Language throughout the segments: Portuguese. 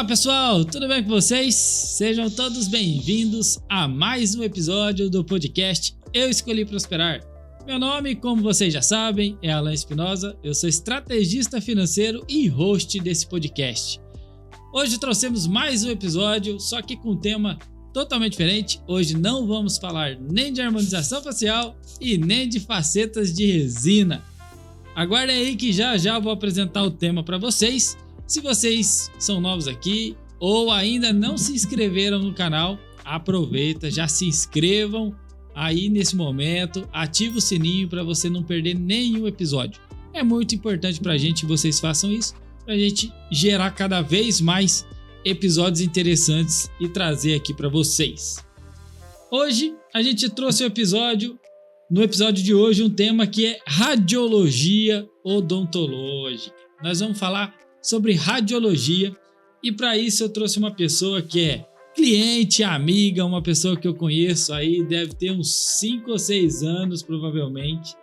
pessoal, tudo bem com vocês? Sejam todos bem-vindos a mais um episódio do podcast Eu Escolhi Prosperar. Meu nome, como vocês já sabem, é Alan Espinosa, eu sou estrategista financeiro e host desse podcast. Hoje trouxemos mais um episódio, só que com um tema totalmente diferente. Hoje não vamos falar nem de harmonização facial e nem de facetas de resina. Aguardem aí que já eu vou apresentar o tema para vocês. Se vocês são novos aqui ou ainda não se inscreveram no canal, aproveita, já se inscrevam aí nesse momento, ativa o sininho para você não perder nenhum episódio. É muito importante para a gente que vocês façam isso, para a gente gerar cada vez mais episódios interessantes e trazer aqui para vocês. Hoje a gente trouxe no episódio de hoje um tema que é radiologia odontológica. Nós vamos falar sobre radiologia e para isso eu trouxe uma pessoa que é cliente, amiga, uma pessoa que eu conheço aí, deve ter uns 5 ou 6 anos provavelmente,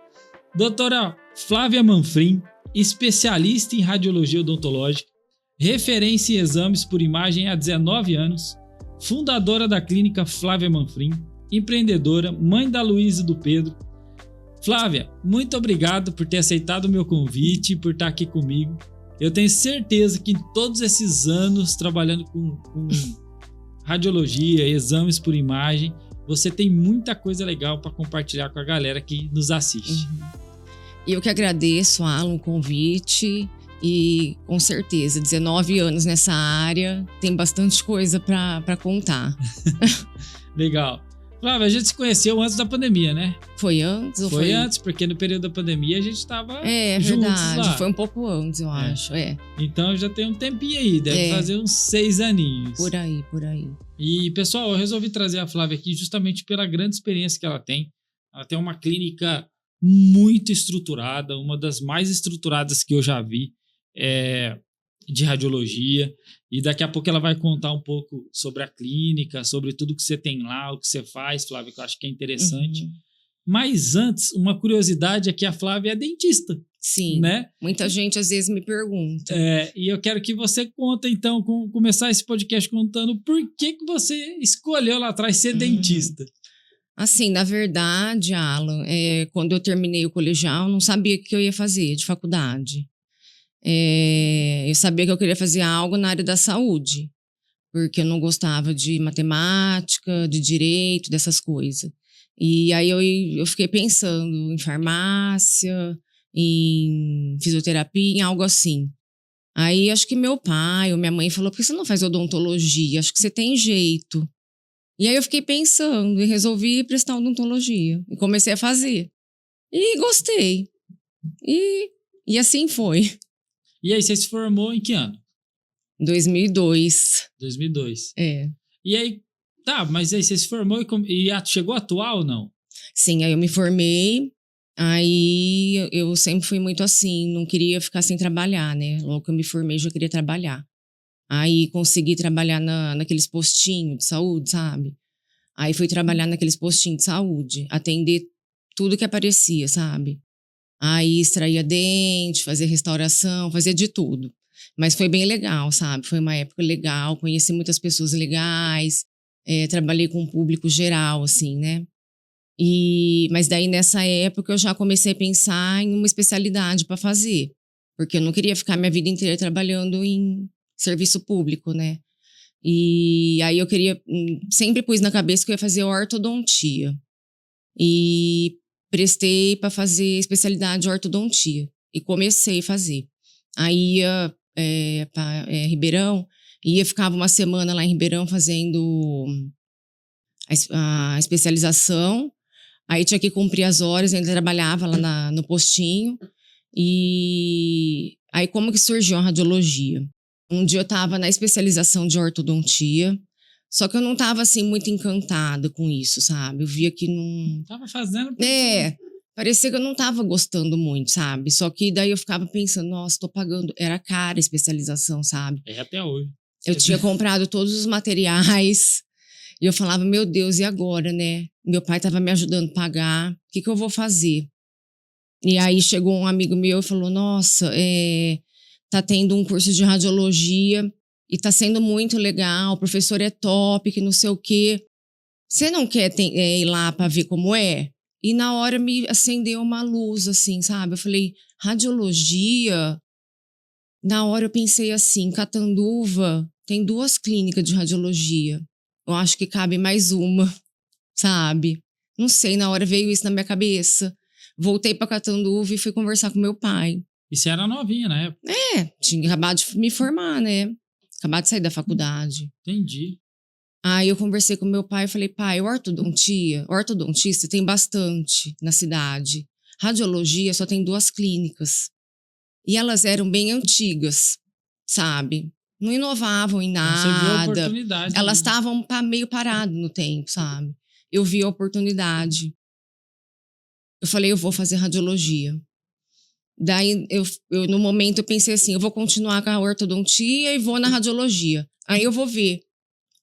doutora Flávia Manfrim, especialista em radiologia odontológica, referência em exames por imagem há 19 anos, fundadora da clínica Flávia Manfrim, empreendedora, mãe da Luísa e do Pedro. Flávia, muito obrigado por ter aceitado o meu convite, por estar aqui comigo. Eu tenho certeza que em todos esses anos trabalhando com radiologia, exames por imagem, você tem muita coisa legal para compartilhar com a galera que nos assiste. Eu que agradeço, Alan, o convite e com certeza, 19 anos nessa área, tem bastante coisa para contar. Legal. Flávia, a gente se conheceu antes da pandemia, né? Foi antes? Ou foi antes, porque no período da pandemia a gente estava juntos verdade. lá. Foi um pouco antes, eu acho. Então já tem um tempinho aí, deve fazer uns 6 aninhos. Por aí. E, pessoal, eu resolvi trazer a Flávia aqui justamente pela grande experiência que ela tem. Ela tem uma clínica muito estruturada, uma das mais estruturadas que eu já vi de radiologia. E daqui a pouco ela vai contar um pouco sobre a clínica, sobre tudo que você tem lá, o que você faz, Flávia, que eu acho que é interessante. Mas antes, uma curiosidade é que a Flávia é dentista. Sim, né? Muita gente às vezes me pergunta. E eu quero que você conte, então, começar esse podcast contando por que você escolheu lá atrás ser dentista. Assim, na verdade, Alan, quando eu terminei o colegial, eu não sabia o que eu ia fazer de faculdade. Eu sabia que eu queria fazer algo na área da saúde, porque eu não gostava de matemática, de direito, dessas coisas. E aí eu fiquei pensando em farmácia, em fisioterapia, em algo assim. Aí acho que meu pai ou minha mãe falou, por que você não faz odontologia? Acho que você tem jeito. E aí eu fiquei pensando e resolvi prestar odontologia. E comecei a fazer. E gostei. E assim foi. E aí, você se formou em que ano? 2002. 2002. E aí, mas aí você se formou e chegou a atuar ou não? Sim, aí eu me formei. Aí eu sempre fui muito assim, não queria ficar sem trabalhar, né? Logo que eu me formei, já queria trabalhar. Aí consegui trabalhar naqueles postinhos de saúde, sabe? Aí fui trabalhar naqueles postinhos de saúde, atender tudo que aparecia, sabe? Aí extraía dente, fazia restauração, fazia de tudo. Mas foi bem legal, sabe? Foi uma época legal, conheci muitas pessoas legais, trabalhei com o público geral, assim, né? Mas daí nessa época eu já comecei a pensar em uma especialidade para fazer, porque eu não queria ficar minha vida inteira trabalhando em serviço público, né? E aí eu sempre pus na cabeça que eu ia fazer ortodontia. E prestei para fazer especialidade de ortodontia e comecei a fazer. Aí ia para Ribeirão, ficava uma semana lá em Ribeirão fazendo a especialização. Aí tinha que cumprir as horas, eu ainda trabalhava lá no postinho. E aí como que surgiu a radiologia? Um dia eu estava na especialização de ortodontia, só que eu não estava assim muito encantada com isso, sabe? Eu via que não... Tava fazendo... Parecia que eu não estava gostando muito, sabe? Só que daí eu ficava pensando, nossa, tô pagando... Era cara a especialização, sabe? Até hoje. Eu tinha comprado todos os materiais e eu falava, meu Deus, e agora, né? Meu pai estava me ajudando a pagar, o que eu vou fazer? E aí chegou um amigo meu e falou, nossa, tá tendo um curso de radiologia e tá sendo muito legal, o professor é top, que não sei o quê. Você não quer ir lá pra ver como é? E na hora me acendeu uma luz, assim, sabe? Eu falei, radiologia? Na hora eu pensei assim, Catanduva tem 2 clínicas de radiologia. Eu acho que cabe mais uma, sabe? Não sei, na hora veio isso na minha cabeça. Voltei pra Catanduva e fui conversar com meu pai. E você era novinha na época? Tinha acabado de me formar, né? Acabado de sair da faculdade. Entendi. Aí eu conversei com meu pai e falei, pai, ortodontista tem bastante na cidade. Radiologia só tem 2 clínicas. E elas eram bem antigas, sabe? Não inovavam em Então você viu a nada. oportunidade. Elas estavam meio paradas no tempo, sabe? Eu vi a oportunidade. Eu falei, eu vou fazer radiologia. Daí, no momento, eu pensei assim, eu vou continuar com a ortodontia e vou na radiologia. Aí eu vou ver.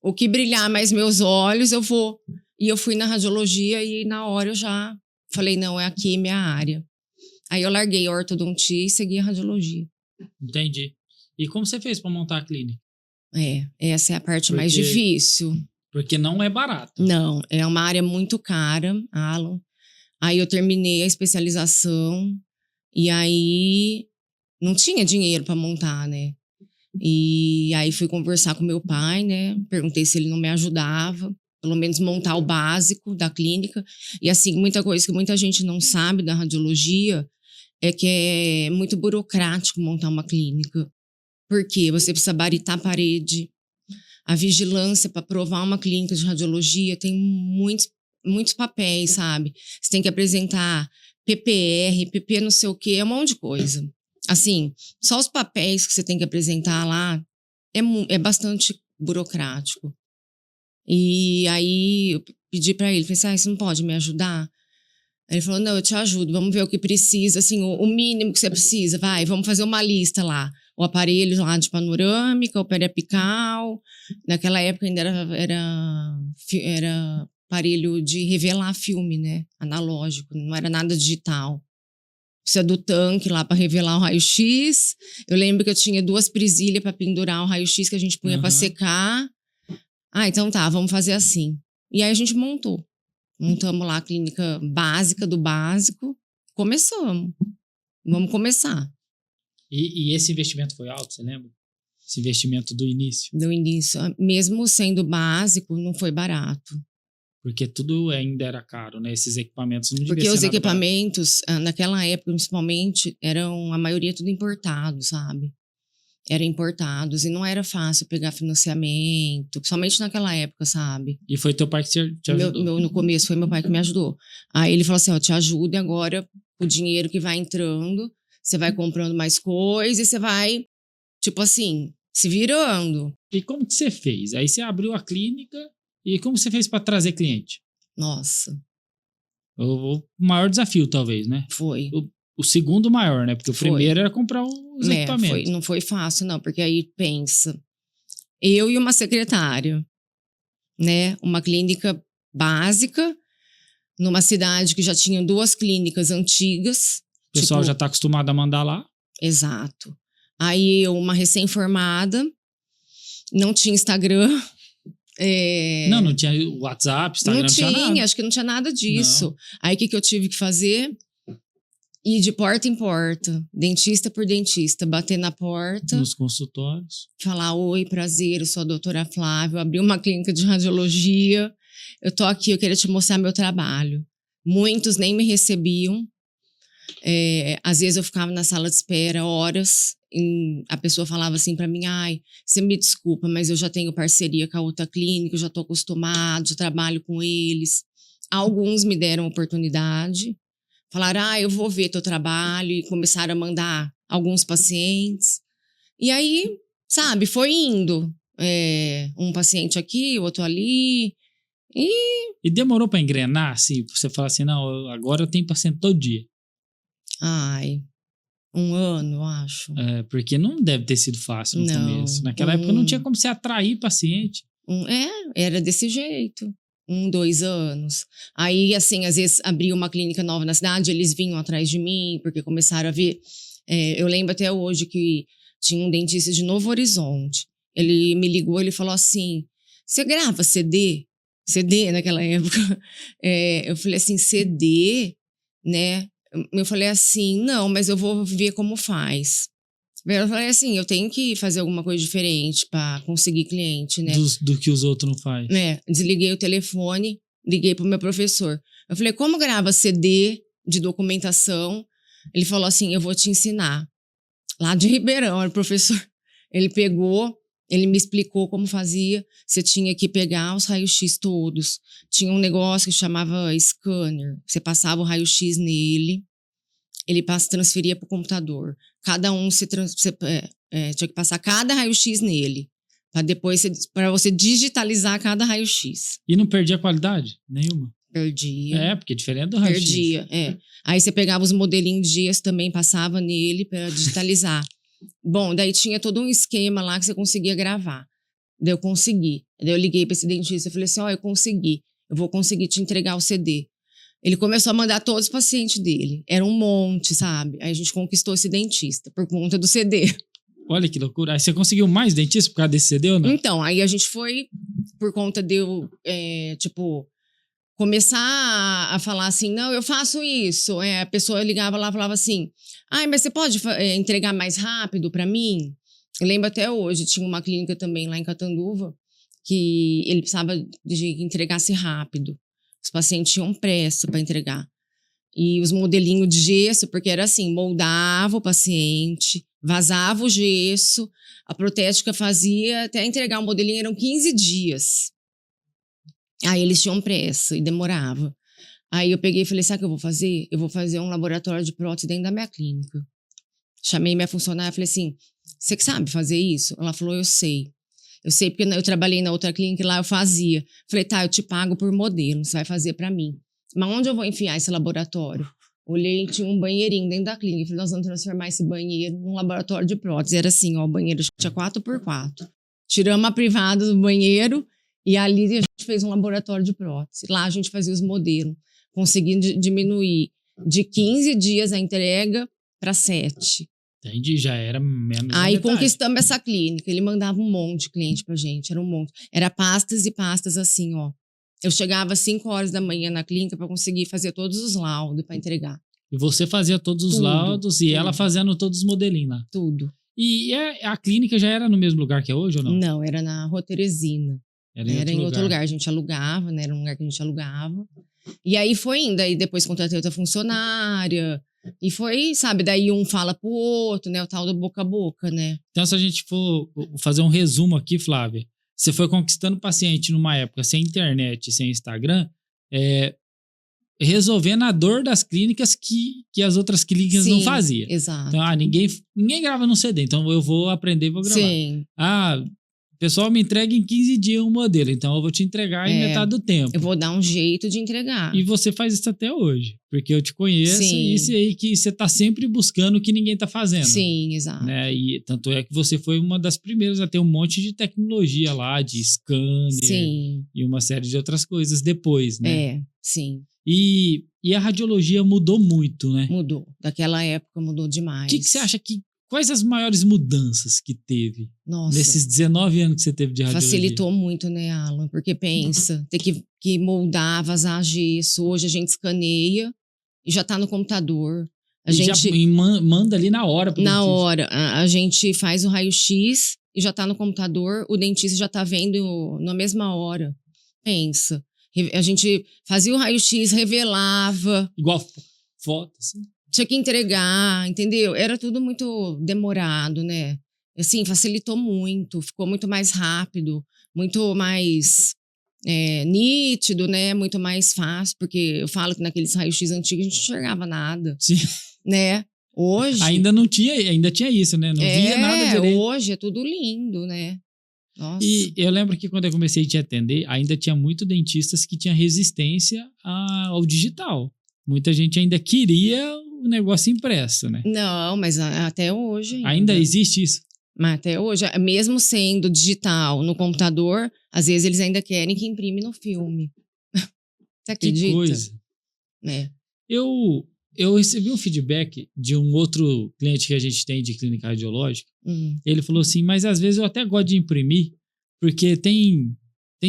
O que brilhar mais meus olhos, eu vou. E eu fui na radiologia e na hora eu já falei, não, é aqui minha área. Aí eu larguei a ortodontia e segui a radiologia. Entendi. E como você fez para montar a clínica? Essa é a parte mais difícil. Porque não é barato. Não, é uma área muito cara, Alan. Aí eu terminei a especialização e aí não tinha dinheiro para montar, né? E aí fui conversar com meu pai, né? Perguntei se ele não me ajudava, pelo menos montar o básico da clínica. E assim, muita coisa que muita gente não sabe da radiologia é que é muito burocrático montar uma clínica. Porque você precisa baritar a parede. A vigilância para aprovar uma clínica de radiologia tem muitos papéis, sabe? Você tem que apresentar PPR, PP não sei o quê, é um monte de coisa. Assim, só os papéis que você tem que apresentar lá é bastante burocrático. E aí eu pedi para ele, falei, você não pode me ajudar? Aí ele falou, não, eu te ajudo, vamos ver o que precisa, assim, o mínimo que você precisa, vamos fazer uma lista lá. O aparelho lá de panorâmica, o periapical, naquela época ainda era aparelho de revelar filme, né, analógico, não era nada digital. Precisa do tanque lá para revelar o raio-x. Eu lembro que eu tinha 2 presilhas para pendurar o raio-x que a gente punha para secar. Então tá, vamos fazer assim. E aí a gente montamos lá a clínica básica do básico, começamos. Vamos começar. E esse investimento foi alto, você lembra? Esse investimento do início? Do início. Mesmo sendo básico, não foi barato. Porque tudo ainda era caro, né? Esses equipamentos não deviam ser Porque os nada equipamentos, naquela época, principalmente, eram a maioria tudo importado, sabe? Eram importados e não era fácil pegar financiamento, principalmente naquela época, sabe? E foi teu pai que te ajudou? No começo foi meu pai que me ajudou. Aí ele falou assim, eu te ajudo e agora o dinheiro que vai entrando, você vai comprando mais coisas e você vai, tipo assim, se virando. E como que você fez? Aí você abriu a clínica e como você fez para trazer cliente? Nossa. O maior desafio, talvez, né? Foi. O segundo maior, né? Porque o primeiro era comprar os equipamentos. Não foi fácil, não, porque aí pensa, eu e uma secretária, né? Uma clínica básica, numa cidade que já tinha 2 clínicas antigas. O pessoal já tá acostumado a mandar lá. Exato. Aí eu, uma recém-formada, não tinha Instagram. Não tinha WhatsApp, Instagram, não tinha nada. Acho que não tinha nada disso. Não. Aí o que eu tive que fazer? Ir de porta em porta, dentista por dentista, bater na porta. Nos consultórios. Falar, oi, prazer, eu sou a doutora Flávia, eu abri uma clínica de radiologia, eu tô aqui, eu queria te mostrar meu trabalho. Muitos nem me recebiam. Às vezes eu ficava na sala de espera horas, e a pessoa falava assim pra mim, você me desculpa, mas eu já tenho parceria com a outra clínica, eu já tô acostumado, já trabalho com eles. Alguns me deram oportunidade, falaram, eu vou ver teu trabalho, e começaram a mandar alguns pacientes. E aí, sabe, foi indo. Um paciente aqui, outro ali. E demorou pra engrenar, assim, pra você falar assim, não, agora eu tenho paciente todo dia. 1 ano, eu acho. Porque não deve ter sido fácil no começo. Naquela época não tinha como você atrair paciente. Era desse jeito. 1, 2 anos. Aí, assim, às vezes abria uma clínica nova na cidade, eles vinham atrás de mim, porque começaram a ver. Eu lembro até hoje que tinha um dentista de Novo Horizonte. Ele me ligou, ele falou assim, você grava CD? CD naquela época. Eu falei assim, CD, né? Eu falei assim, não, mas eu vou ver como faz. Eu falei assim, eu tenho que fazer alguma coisa diferente para conseguir cliente, né? Do que os outros não fazem. Desliguei o telefone, liguei pro meu professor. Eu falei, como grava CD de documentação? Ele falou assim, eu vou te ensinar. Lá de Ribeirão, era o professor. Ele pegou, ele me explicou como fazia. Você tinha que pegar os raios-x todos. Tinha um negócio que chamava scanner. Você passava o raio-x nele, ele transferia para o computador. Cada um tinha que passar cada raio-x nele. Para você digitalizar cada raio-x. E não perdia a qualidade? Nenhuma? Perdia. Porque é diferente do raio-x. Perdia, Aí você pegava os modelinhos de gesso também, passava nele para digitalizar. Bom, daí tinha todo um esquema lá que você conseguia gravar. Daí eu consegui. Daí eu liguei para esse dentista e falei assim, eu consegui. Eu vou conseguir te entregar o CD. Ele começou a mandar todos os pacientes dele. Era um monte, sabe? Aí a gente conquistou esse dentista por conta do CD. Olha que loucura. Aí você conseguiu mais dentista por causa desse CD ou não? Então, aí a gente foi por conta de eu, começar a falar assim, não, eu faço isso. A pessoa ligava lá e falava assim, mas você pode entregar mais rápido para mim? Eu lembro até hoje, tinha uma clínica também lá em Catanduva que ele precisava de que entregasse rápido. Os pacientes tinham pressa para entregar. E os modelinhos de gesso, porque era assim, moldava o paciente, vazava o gesso, a protética fazia, até entregar o modelinho eram 15 dias. Aí eles tinham pressa e demorava. Aí eu peguei e falei, sabe o que eu vou fazer? Eu vou fazer um laboratório de prótese dentro da minha clínica. Chamei minha funcionária e falei assim, você que sabe fazer isso? Ela falou, eu sei. Eu sei porque eu trabalhei na outra clínica e lá eu fazia. Falei, tá, eu te pago por modelo, você vai fazer pra mim. Mas onde eu vou enfiar esse laboratório? Olhei, tinha um banheirinho dentro da clínica. Falei, nós vamos transformar esse banheiro num laboratório de prótese. Era assim, o banheiro tinha 4x4. Tiramos a privada do banheiro e ali a gente fez um laboratório de prótese. Lá a gente fazia os modelos, conseguindo diminuir de 15 dias a entrega para 7. Entendi, já era menos. Aí conquistamos essa clínica. Ele mandava um monte de cliente pra gente, era um monte. Era pastas e pastas assim, ó. Eu chegava às 5 horas da manhã na clínica para conseguir fazer todos os laudos para entregar. E você fazia todos os laudos e ela fazendo todos os modelinhos lá? Tudo. E a clínica já era no mesmo lugar que é hoje ou não? Não, era na Rua Teresina. Era em outro lugar. A gente alugava, né? Era um lugar que a gente alugava. E aí foi indo. Aí depois contratei outra funcionária. E foi, sabe, daí um fala pro outro, né? O tal do boca a boca, né? Então, se a gente for fazer um resumo aqui, Flávia, você foi conquistando paciente numa época sem internet, sem Instagram, resolvendo a dor das clínicas que as outras clínicas não faziam. Exato. Então, ninguém grava no CD, então eu vou aprender e vou gravar. Sim. O pessoal me entrega em 15 dias um modelo, então eu vou te entregar em metade do tempo. Eu vou dar um jeito de entregar. E você faz isso até hoje, porque eu te conheço e isso aí que você tá sempre buscando o que ninguém tá fazendo. Sim, exato. Né? E tanto é que você foi uma das primeiras a ter um monte de tecnologia lá, de scanner e uma série de outras coisas depois, né? Sim. E a radiologia mudou muito, né? Mudou. Daquela época mudou demais. O que você acha quais as maiores mudanças que teve nesses 19 anos que você teve de radiologia? Facilitou muito, né, Alan? Porque pensa, ter que moldar, vazar gesso. Hoje a gente escaneia e já tá no computador. Já manda ali na hora pro dentista. Na hora. A gente faz o raio-x e já tá no computador. O dentista já tá vendo na mesma hora. Pensa. A gente fazia o raio-x, revelava. Igual foto, assim. Tinha que entregar, entendeu? Era tudo muito demorado, né? Assim, facilitou muito, ficou muito mais rápido, muito mais nítido, né? Muito mais fácil, porque eu falo que naqueles raios-x antigos a gente não enxergava nada. Sim. Né? Hoje... ainda tinha isso, né? Não via nada direito. Hoje é tudo lindo, né? Nossa. E eu lembro que quando eu comecei a te atender, ainda tinha muito dentistas que tinham resistência ao digital. Muita gente ainda queria o negócio impresso, né? Não, mas até hoje. Ainda existe isso? Mas até hoje, mesmo sendo digital no computador, às vezes eles ainda querem que imprime no filme. Você acredita? Que coisa. É. Eu Eu recebi um feedback de um outro cliente que a gente tem de clínica radiológica. Ele falou assim, mas às vezes eu até gosto de imprimir, porque tem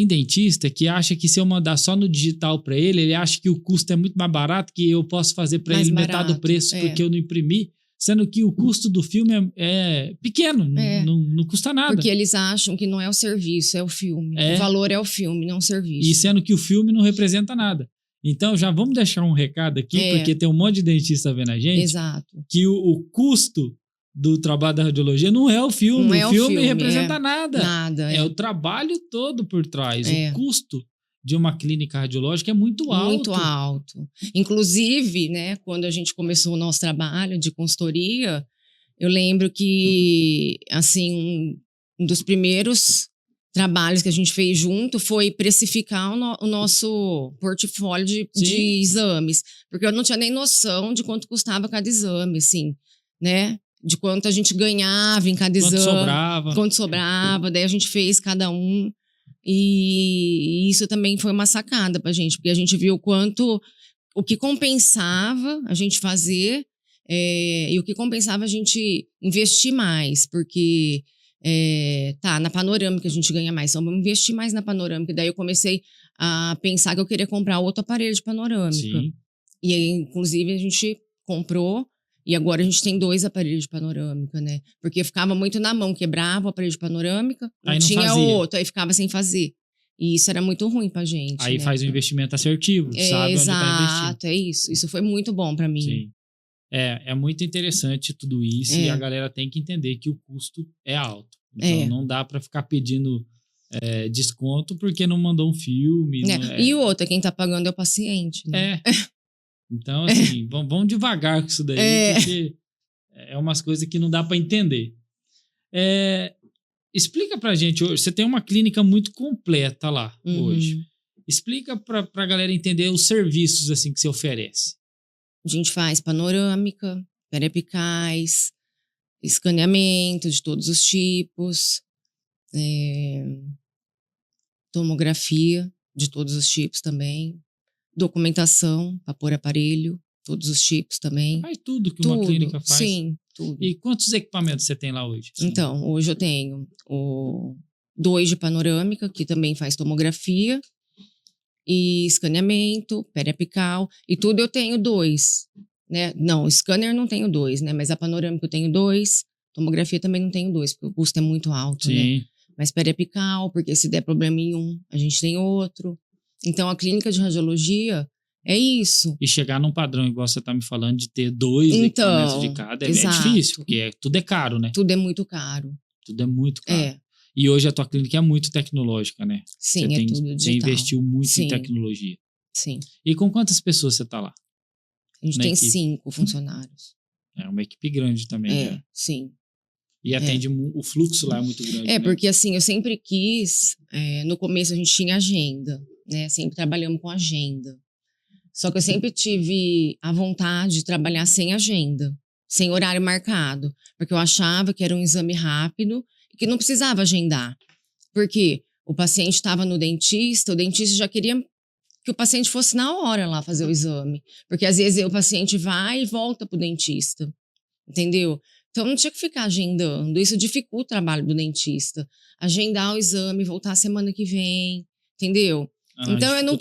dentista que acha que se eu mandar só no digital para ele acha que o custo é muito mais barato, que eu posso fazer para ele metade do preço porque eu não imprimi, sendo que o custo do filme é pequeno, não custa nada. Porque eles acham que não é o serviço, é o filme. O valor é o filme, não o serviço. E sendo que o filme não representa nada. Então, já vamos deixar um recado aqui, porque tem um monte de dentista vendo a gente. Exato. Que o custo do trabalho da radiologia não é o filme. Não é o filme representa nada. Nada. É o trabalho todo por trás. O custo de uma clínica radiológica é muito alto. Muito alto. Inclusive, né, quando a gente começou o nosso trabalho de consultoria, eu lembro que, assim, um dos primeiros trabalhos que a gente fez junto foi precificar o nosso portfólio de exames, porque eu não tinha nem noção de quanto custava cada exame, assim, né? De quanto a gente ganhava em cada exame. Quanto sobrava. Daí a gente fez cada um. E isso também foi uma sacada pra gente, porque a gente viu o que compensava a gente fazer e o que compensava a gente investir mais, porque na panorâmica a gente ganha mais, então vamos investir mais na panorâmica. Daí eu comecei a pensar que eu queria comprar outro aparelho de panorâmica. Sim. E aí, inclusive, a gente comprou e agora a gente tem 2 aparelhos de panorâmica, né? Porque ficava muito na mão, quebrava o aparelho de panorâmica, não tinha outro, aí ficava sem fazer. E isso era muito ruim pra gente. Aí né? faz um investimento assertivo, sabe onde tá investindo. Exato, é isso. Isso foi muito bom pra mim. Sim. É muito interessante tudo isso e a galera tem que entender que o custo é alto. Então não dá pra ficar pedindo desconto porque não mandou um filme. E o outro, quem tá pagando é o paciente, né? Então, assim, vamos devagar com isso daí, porque é umas coisas que não dá pra entender. Explica pra gente hoje, você tem uma clínica muito completa lá hoje. Explica pra galera entender os serviços assim que você oferece. A gente faz panorâmica, periapicais, escaneamento de todos os tipos, tomografia de todos os tipos também, documentação para pôr aparelho, todos os tipos também. Faz tudo que uma clínica faz. Sim, tudo. E quantos equipamentos você tem lá hoje? Assim? Então, hoje eu tenho 2 de panorâmica, que também faz tomografia, e escaneamento, periapical, e tudo eu tenho 2, né? Não, scanner não tenho 2, né? Mas a panorâmica eu tenho 2, tomografia também não tenho 2, porque o custo é muito alto, né? Mas periapical, porque se der problema em um, a gente tem outro. Então, a clínica de radiologia é isso. E chegar num padrão, igual você tá me falando, de ter 2 equipamentos de cada, é difícil, porque tudo é caro, né? Tudo é muito caro. Tudo é muito caro. E hoje a tua clínica é muito tecnológica, né? Sim, tudo digital. Você investiu muito em tecnologia. Sim. E com quantas pessoas você tá lá? A gente tem 5 funcionários. É uma equipe grande também, né? Sim. E atende, o fluxo lá é muito grande, né? Porque assim, eu sempre quis, no começo a gente tinha agenda, né? Sempre trabalhamos com agenda. Só que eu sempre tive a vontade de trabalhar sem agenda, sem horário marcado, porque eu achava que era um exame rápido e que não precisava agendar. Porque o paciente estava no dentista, o dentista já queria que o paciente fosse na hora lá fazer o exame. Porque às vezes o paciente vai e volta pro dentista, entendeu? Então não tinha que ficar agendando, isso dificulta o trabalho do dentista. Agendar o exame, voltar semana que vem, entendeu? Então eu não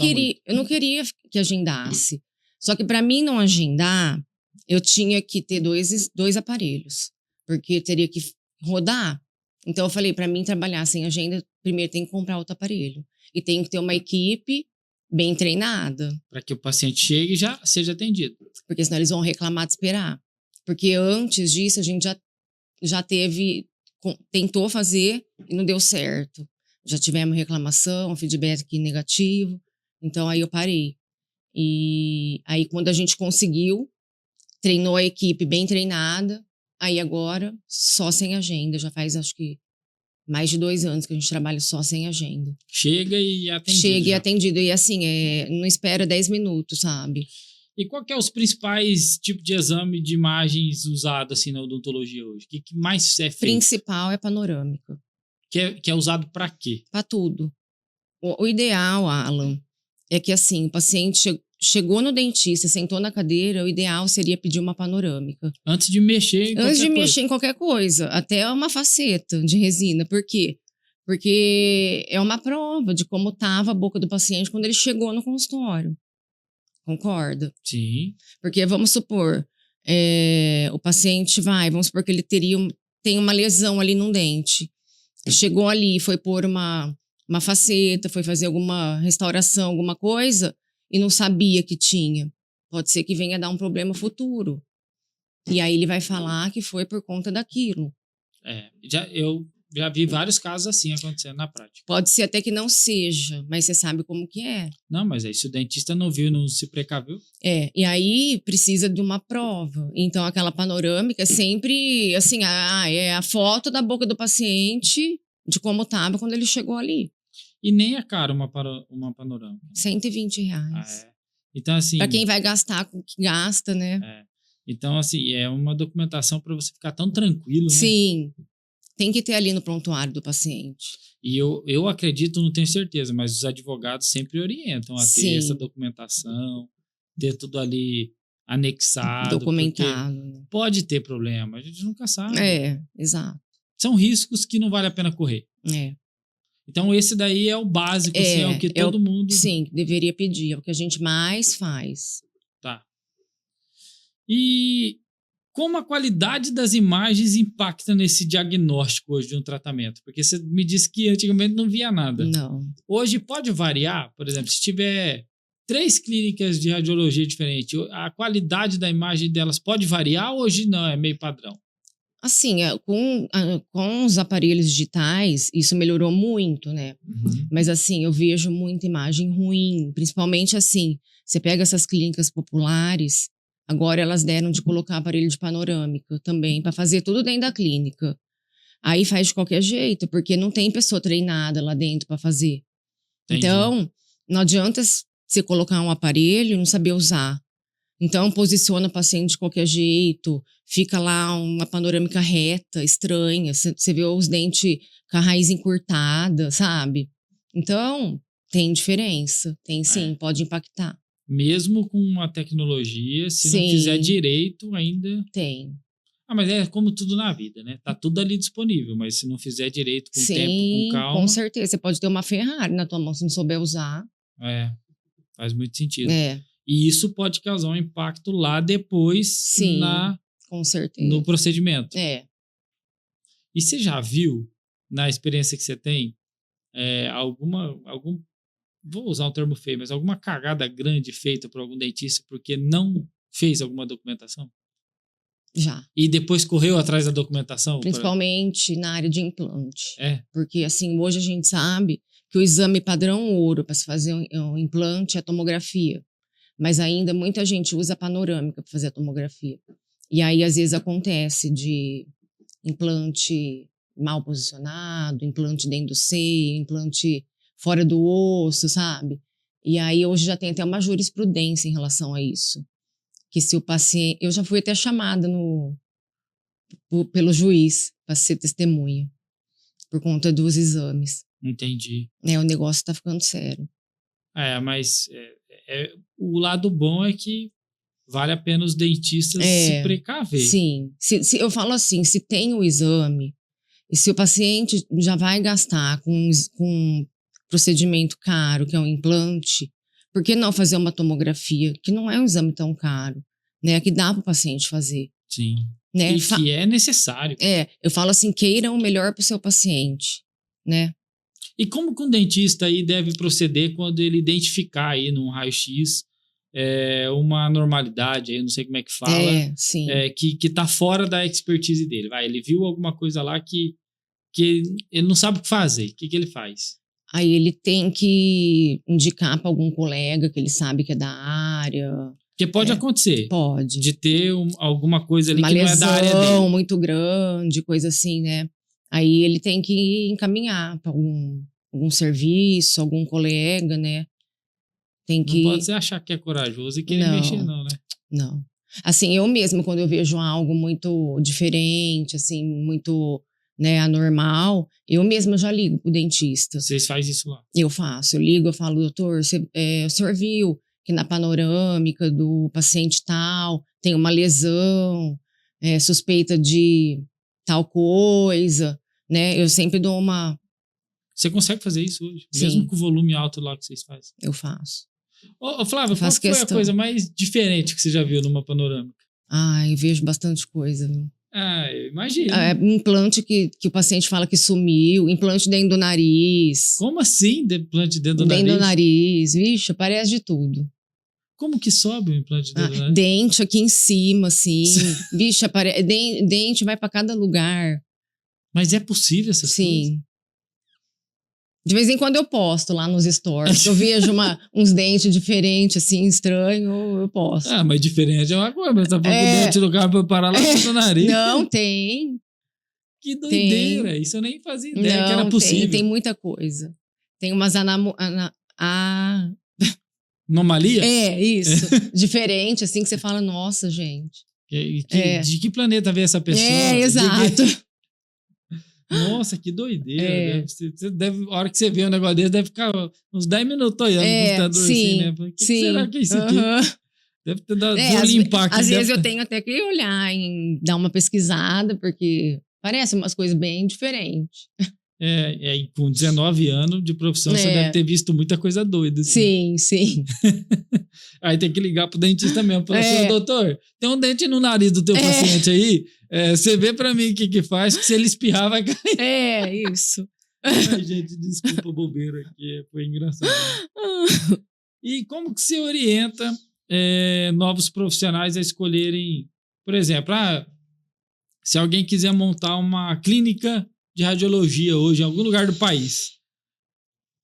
queria que agendasse. Só que para mim não agendar, eu tinha que ter 2 aparelhos, porque teria que rodar. Então eu falei, para mim trabalhar sem agenda, primeiro tem que comprar outro aparelho e tem que ter uma equipe bem treinada, para que o paciente chegue e já seja atendido. Porque senão eles vão reclamar de esperar. Porque antes disso a gente já tentou fazer e não deu certo. Já tivemos reclamação, feedback negativo. Então, aí eu parei. E aí, quando a gente conseguiu, treinou a equipe bem treinada. Aí, agora, só sem agenda. Já faz, acho que, mais de 2 anos que a gente trabalha só sem agenda. Chega e é atendido. Chega e atendido. E assim, não espera 10 minutos, sabe? E qual que é os principais tipos de exame de imagens usados assim, na odontologia hoje? O que mais é feito? Principal é panorâmica. Que é usado para quê? Para tudo. O ideal, Alan, é que assim, o paciente chegou no dentista, sentou na cadeira, o ideal seria pedir uma panorâmica. Antes de mexer em Antes de qualquer mexer em qualquer coisa, até uma faceta de resina. Por quê? Porque é uma prova de como estava a boca do paciente quando ele chegou no consultório. Concorda? Sim. Porque vamos supor, o paciente vamos supor que ele tem uma lesão ali num dente. Chegou ali, foi pôr uma faceta, foi fazer alguma restauração, alguma coisa, e não sabia que tinha. Pode ser que venha dar um problema futuro. E aí ele vai falar que foi por conta daquilo. Eu já vi vários casos assim acontecendo na prática. Pode ser até que não seja, mas você sabe como que é. Não, mas aí se o dentista não viu, não se precaveu. E aí precisa de uma prova. Então aquela panorâmica é sempre assim, é a foto da boca do paciente de como estava quando ele chegou ali. E nem é caro uma panorâmica. R$120. Então assim... Para quem vai gastar com o que gasta, né? Então assim, é uma documentação para você ficar tão tranquilo, né? Sim. Tem que ter ali no prontuário do paciente. E eu acredito, não tenho certeza, mas os advogados sempre orientam a ter essa documentação, ter tudo ali anexado. Documentado. Pode ter problema, a gente nunca sabe. Exato. São riscos que não vale a pena correr. Então esse daí é o básico, assim, é o que todo mundo... Sim, deveria pedir, é o que a gente mais faz. Tá. E... como a qualidade das imagens impacta nesse diagnóstico hoje de um tratamento? Porque você me disse que antigamente não via nada. Não. Hoje pode variar? Por exemplo, se tiver 3 clínicas de radiologia diferentes, a qualidade da imagem delas pode variar? Hoje não, é meio padrão? Assim, com os aparelhos digitais, isso melhorou muito, né? Uhum. Mas assim, eu vejo muita imagem ruim. Principalmente assim, você pega essas clínicas populares... Agora elas deram de colocar aparelho de panorâmica também, para fazer tudo dentro da clínica. Aí faz de qualquer jeito, porque não tem pessoa treinada lá dentro para fazer. Entendi. Então, não adianta você colocar um aparelho e não saber usar. Então, posiciona o paciente de qualquer jeito, fica lá uma panorâmica reta, estranha, você vê os dentes com a raiz encurtada, sabe? Então, tem diferença, tem sim, pode impactar. Mesmo com uma tecnologia, se não fizer direito, ainda... Tem. Mas é como tudo na vida, né? Tá tudo ali disponível, mas se não fizer direito, com tempo, com calma... com certeza. Você pode ter uma Ferrari na tua mão, se não souber usar. Faz muito sentido. E isso pode causar um impacto lá depois, com certeza, no procedimento. E você já viu, na experiência que você tem, vou usar um termo feio, mas alguma cagada grande feita por algum dentista porque não fez alguma documentação? Já. E depois correu atrás da documentação? Principalmente na área de implante. Porque assim, hoje a gente sabe que o exame padrão ouro para se fazer um implante é a tomografia. Mas ainda muita gente usa a panorâmica para fazer a tomografia. E aí, às vezes, acontece de implante mal posicionado, implante dentro do seio, implante fora do osso, sabe? E aí hoje já tem até uma jurisprudência em relação a isso. Que se o paciente... Eu já fui até chamada pelo juiz para ser testemunha, por conta dos exames. Entendi. O negócio tá ficando sério. Mas o lado bom é que vale a pena os dentistas se precaver. Sim. Se eu falo assim, se tem o exame, e se o paciente já vai gastar com procedimento caro, que é um implante, por que não fazer uma tomografia, que não é um exame tão caro, né? Que dá para o paciente fazer. Sim. Né? E que é necessário. Eu falo assim, queira o melhor para o seu paciente, né? E como que um dentista aí deve proceder quando ele identificar aí num raio-x uma anormalidade, aí eu não sei como é que fala, sim. Que tá fora da expertise dele. Ele viu alguma coisa lá que ele não sabe o que fazer. O que ele faz? Aí ele tem que indicar para algum colega que ele sabe que é da área. Porque pode acontecer. Pode. De ter alguma coisa ali uma que não é da área dele. Uma lesão muito grande, coisa assim, né? Aí ele tem que encaminhar para algum serviço, algum colega, né? Não pode você achar que é corajoso e querer mexer, não, né? Não. Assim, eu mesma, quando eu vejo algo muito diferente, assim, muito... anormal, eu mesma já ligo pro dentista. Vocês fazem isso lá? Eu faço, eu ligo, eu falo, doutor, o senhor viu que na panorâmica do paciente tal tem uma lesão, suspeita de tal coisa, né? Eu sempre dou uma... Você consegue fazer isso hoje? Sim. Mesmo com o volume alto lá que vocês fazem? Eu faço. Ô, Flávia, Eu faço qual foi a questão. coisa mais diferente que você já viu numa panorâmica? Eu vejo bastante coisa, viu? Eu imagino. Implante que o paciente fala que sumiu, implante dentro do nariz. Como assim, implante dentro do nariz? Dentro do nariz, vixe, aparece de tudo. Como que sobe o implante dentro do nariz? Dente aqui em cima, assim. Vixe, dente vai pra cada lugar. Mas é possível essas coisas? Sim. De vez em quando eu posto lá nos stories. Eu vejo uns dentes diferentes, assim, estranho, eu posto. Mas diferente é uma coisa, mas tá falando que o dente do cara pra parar lá no nariz. Não, tem. Que doideira, tem. Isso eu nem fazia ideia que era possível. Tem muita coisa. Tem umas anomalia? Isso. Diferente, assim, que você fala, nossa, gente. De que planeta veio essa pessoa? Exato. Nossa, que doideira. A hora que você vê um negócio desse, deve ficar uns 10 minutos olhando no computador assim, né? O que será que é isso aqui? Deve ter dado limpar aqui. Às vezes eu tenho até que olhar, dar uma pesquisada, porque parece umas coisas bem diferentes. Com 19 anos de profissão, você deve ter visto muita coisa doida. Assim. Sim. Aí tem que ligar pro dentista mesmo. Falar assim, doutor, tem um dente no nariz do teu paciente aí, você vê pra mim o que faz, que se ele espirrar vai cair. Isso. Ai, gente, desculpa a bobeira aqui, foi engraçado. E como que você orienta novos profissionais a escolherem, por exemplo, se alguém quiser montar uma clínica de radiologia hoje em algum lugar do país,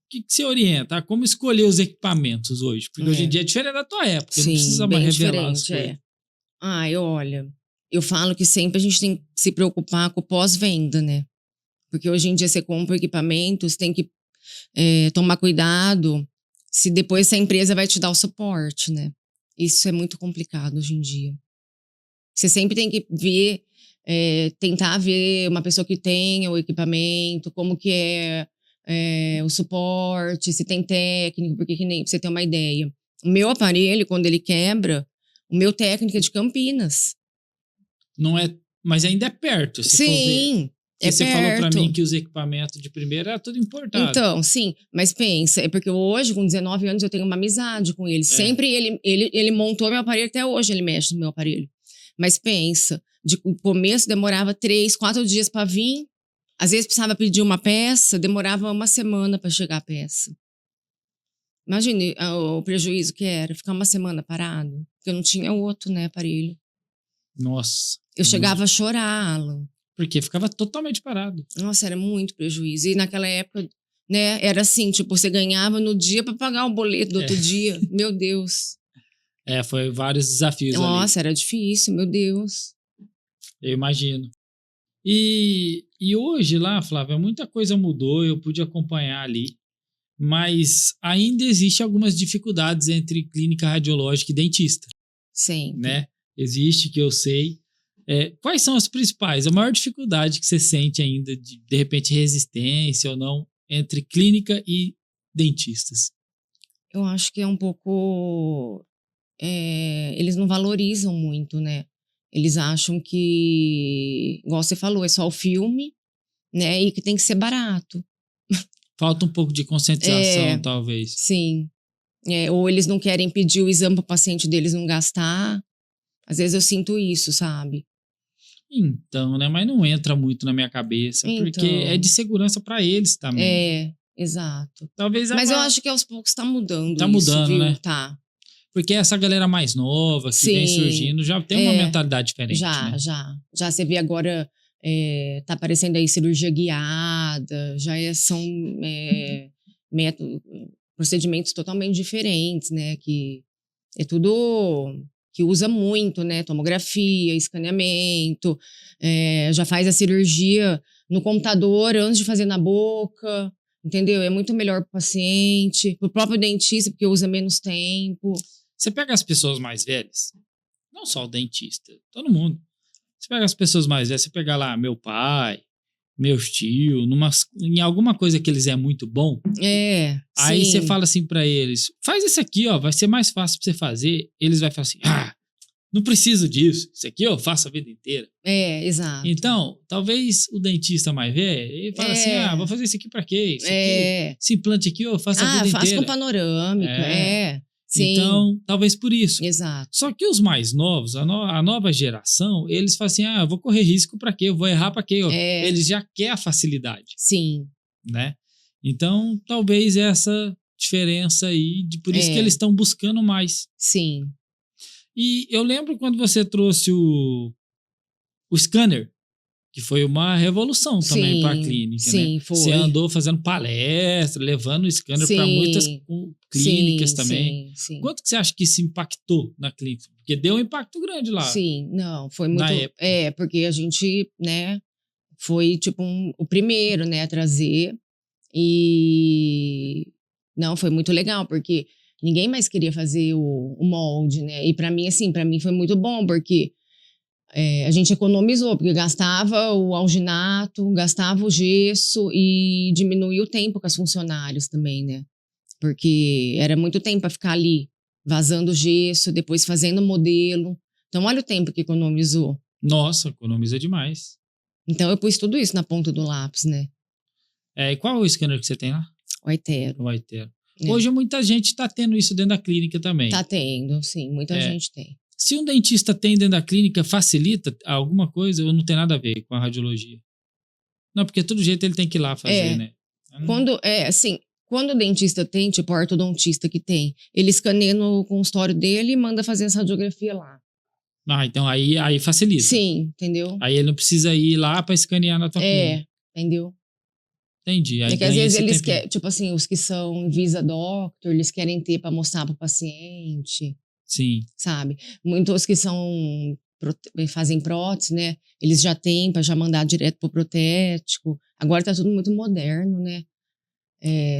o que você orienta? Como escolher os equipamentos hoje? Porque hoje em dia é diferente da tua época, Sim, não precisa mais revelar as diferente, coisas. Eu falo que sempre a gente tem que se preocupar com o pós-venda, né? Porque hoje em dia você compra equipamentos, tem que tomar cuidado se depois essa empresa vai te dar o suporte, né? Isso é muito complicado hoje em dia. Você sempre tem que ver, tentar ver uma pessoa que tenha o equipamento, como que é o suporte, se tem técnico, porque que nem pra você ter uma ideia. O meu aparelho, quando ele quebra, o meu técnico é de Campinas. Não é, mas ainda é perto, se for ver. Sim, você falou pra mim que os equipamentos de primeira era tudo importado. Então, sim, mas pensa, é porque hoje, com 19 anos, eu tenho uma amizade com ele. Sempre ele montou meu aparelho, até hoje ele mexe no meu aparelho. Mas pensa, o começo demorava 3, 4 dias pra vir. Às vezes precisava pedir uma peça, demorava uma semana pra chegar a peça. Imagine o prejuízo que era, ficar uma semana parado. Porque eu não tinha outro, né, aparelho. Nossa. Eu chegava a chorar, Alan. Porque ficava totalmente parado. Nossa, era muito prejuízo. E naquela época, né, era assim, tipo, você ganhava no dia pra pagar o boleto do outro dia. Meu Deus. Foi vários desafios ali. Nossa, era difícil, meu Deus. Eu imagino. E hoje lá, Flávia, muita coisa mudou, eu pude acompanhar ali, mas ainda existe algumas dificuldades entre clínica radiológica e dentista. Sim. Né? Existe, que eu sei. Quais são as principais? A maior dificuldade que você sente ainda, de repente, resistência ou não, entre clínica e dentistas? Eu acho que é um pouco... eles não valorizam muito, né? Eles acham que, igual você falou, é só o filme, né? E que tem que ser barato. Falta um pouco de conscientização, talvez. Sim. Ou eles não querem pedir o exame para o paciente deles não gastar. Às vezes eu sinto isso, sabe? Então, né? Mas não entra muito na minha cabeça, porque é de segurança para eles também. Exato. Talvez Mas eu acho que aos poucos tá mudando tá isso, mudando, viu? né? Tá. Porque essa galera mais nova que vem surgindo já tem uma mentalidade diferente. Já, né? já. Você vê agora, tá aparecendo aí cirurgia guiada, são procedimentos totalmente diferentes, né? Que é tudo que usa muito, né? Tomografia, escaneamento, já faz a cirurgia no computador antes de fazer na boca, entendeu? É muito melhor para o paciente, para o próprio dentista, porque usa menos tempo. Você pega as pessoas mais velhas, não só o dentista, todo mundo. Você pega as pessoas mais velhas, você pega lá meu pai, meus tios, em alguma coisa que eles é muito bom. Aí sim. você fala assim pra eles, faz isso aqui, ó, vai ser mais fácil pra você fazer. Eles vão falar assim, não preciso disso. Isso aqui eu faço a vida inteira. Exato. Então, talvez o dentista mais velho, ele fala assim, vou fazer isso aqui pra quê? Isso aqui, esse implante aqui eu faço a vida inteira. Faço com panorâmica, sim. Então, talvez por isso. Exato. Só que os mais novos, a nova geração, eles falam assim, eu vou correr risco pra quê? Eu vou errar pra quê? Eles já querem a facilidade. Sim. Né? Então, talvez essa diferença aí, por isso que eles estão buscando mais. Sim. E eu lembro quando você trouxe o scanner, que foi uma revolução também para a clínica, sim, né? Foi. Você andou fazendo palestra, levando o scanner para muitas clínicas também. Sim. Quanto que você acha que isso impactou na clínica? Porque deu um impacto grande lá. Sim, não, foi muito... Na época. Porque a gente, né, foi tipo o primeiro, né, a trazer. E... Não, foi muito legal, porque ninguém mais queria fazer o molde, né? E para mim, assim, foi muito bom, porque a gente economizou, porque gastava o alginato, gastava o gesso e diminuía o tempo com as funcionários também, né? Porque era muito tempo para ficar ali, vazando o gesso, depois fazendo o modelo. Então, olha o tempo que economizou. Nossa, economiza demais. Então, eu pus tudo isso na ponta do lápis, né? E qual é o scanner que você tem lá? O Aitero. O Aitero. Hoje muita gente está tendo isso dentro da clínica também. Tá tendo, sim. Muita gente tem. Se um dentista tem dentro da clínica, facilita alguma coisa ou não tem nada a ver com a radiologia? Não, porque todo jeito ele tem que ir lá fazer, né? Quando o dentista tem, tipo o ortodontista que tem, ele escaneia no consultório dele e manda fazer essa radiografia lá. Então aí facilita. Sim, entendeu? Aí ele não precisa ir lá para escanear na tua clínica. Entendeu? Entendi. Aí que às vezes eles querem, tipo assim, os que são Visa Doctor, eles querem ter para mostrar para o paciente. Sim. Sabe? Muitos que fazem prótese, né? Eles já têm para já mandar direto pro protético. Agora tá tudo muito moderno, né?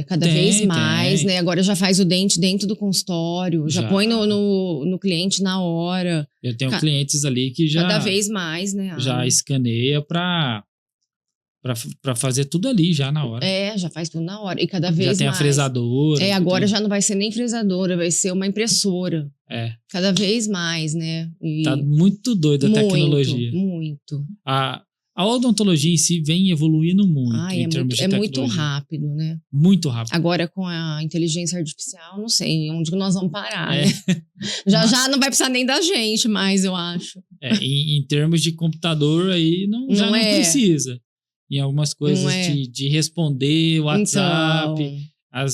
Cada vez mais, né? Agora já faz o dente dentro do consultório, já põe no cliente na hora. Eu tenho clientes ali que já... Cada vez mais, né? Já escaneia para fazer tudo ali já na hora. Já faz tudo na hora. E cada vez mais. Já tem a fresadora. Agora já não vai ser nem fresadora, vai ser uma impressora. Cada vez mais, né? Tá muito doida a tecnologia. Muito. A odontologia em si vem evoluindo muito em termos de tecnologia. Muito rápido, né? Muito rápido. Agora com a inteligência artificial, não sei onde nós vamos parar, né? Já não vai precisar nem da gente mais, eu acho. Em termos de computador aí já não precisa. Em algumas coisas de responder o WhatsApp. Então...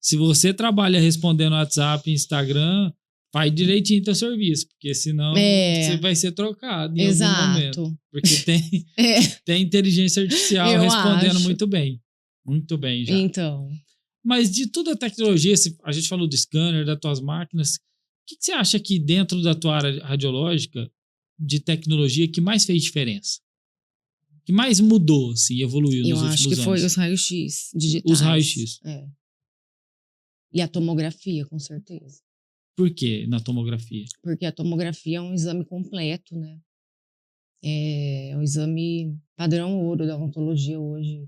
Se você trabalha respondendo WhatsApp e Instagram, faz direitinho teu serviço, porque senão você vai ser trocado em algum momento. Porque tem inteligência artificial respondendo muito bem. Muito bem já. Então. Mas de toda a tecnologia, a gente falou do scanner, das tuas máquinas, o que você acha que dentro da tua área radiológica de tecnologia que mais fez diferença? Que mais mudou, assim, evoluiu nos últimos anos? Eu acho que foi os raios-x digitais. Os raios-x. E a tomografia, com certeza. Por que na tomografia? Porque a tomografia é um exame completo, né? É um exame padrão ouro da odontologia hoje.